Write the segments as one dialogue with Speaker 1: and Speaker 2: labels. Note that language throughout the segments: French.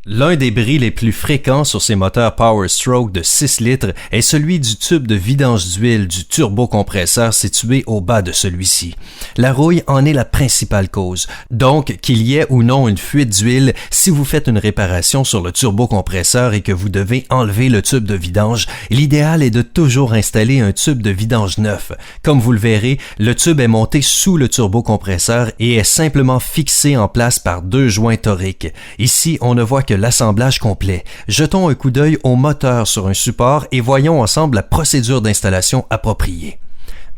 Speaker 1: L'un des bris les plus fréquents sur ces moteurs Power Stroke de 6 litres est celui du tube de vidange d'huile du turbocompresseur situé au bas de celui-ci. La rouille en est la principale cause. Donc, qu'il y ait ou non une fuite d'huile, si vous faites une réparation sur le turbocompresseur et que vous devez enlever le tube de vidange, l'idéal est de toujours installer un tube de vidange neuf. Comme vous le verrez, le tube est monté sous le turbocompresseur et est simplement fixé en place par 2 joints toriques. Ici, on ne voit que l'assemblage complet. Jetons un coup d'œil au moteur sur un support et voyons ensemble la procédure d'installation appropriée.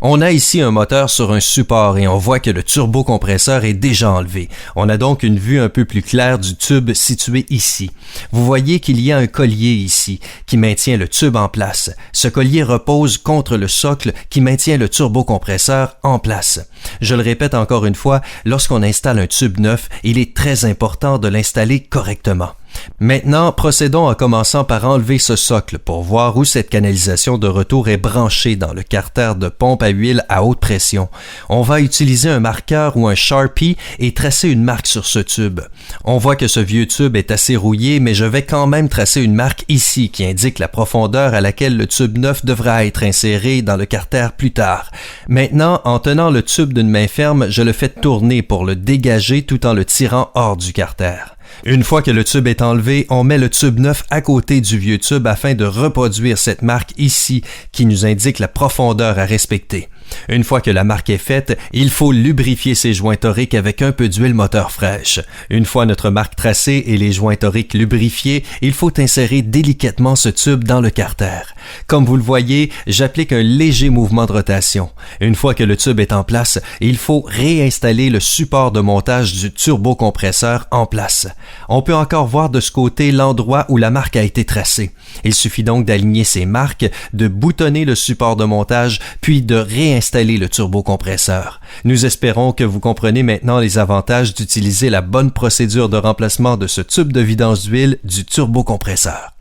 Speaker 1: On a ici un moteur sur un support et on voit que le turbocompresseur est déjà enlevé. On a donc une vue un peu plus claire du tube situé ici. Vous voyez qu'il y a un collier ici qui maintient le tube en place. Ce collier repose contre le socle qui maintient le turbocompresseur en place. Je le répète encore une fois, lorsqu'on installe un tube neuf, il est très important de l'installer correctement. Maintenant, procédons en commençant par enlever ce socle pour voir où cette canalisation de retour est branchée dans le carter de pompe à huile à haute pression. On va utiliser un marqueur ou un Sharpie et tracer une marque sur ce tube. On voit que ce vieux tube est assez rouillé, mais je vais quand même tracer une marque ici qui indique la profondeur à laquelle le tube neuf devra être inséré dans le carter plus tard. Maintenant, en tenant le tube d'une main ferme, je le fais tourner pour le dégager tout en le tirant hors du carter. Une fois que le tube est enlevé, on met le tube neuf à côté du vieux tube afin de reproduire cette marque ici qui nous indique la profondeur à respecter. Une fois que la marque est faite, il faut lubrifier ces joints toriques avec un peu d'huile moteur fraîche. Une fois notre marque tracée et les joints toriques lubrifiés, il faut insérer délicatement ce tube dans le carter. Comme vous le voyez, j'applique un léger mouvement de rotation. Une fois que le tube est en place, il faut réinstaller le support de montage du turbocompresseur en place. On peut encore voir de ce côté l'endroit où la marque a été tracée. Il suffit donc d'aligner ces marques, de boutonner le support de montage, puis de réinstaller le turbocompresseur. Nous espérons que vous comprenez maintenant les avantages d'utiliser la bonne procédure de remplacement de ce tube de vidange d'huile du turbocompresseur.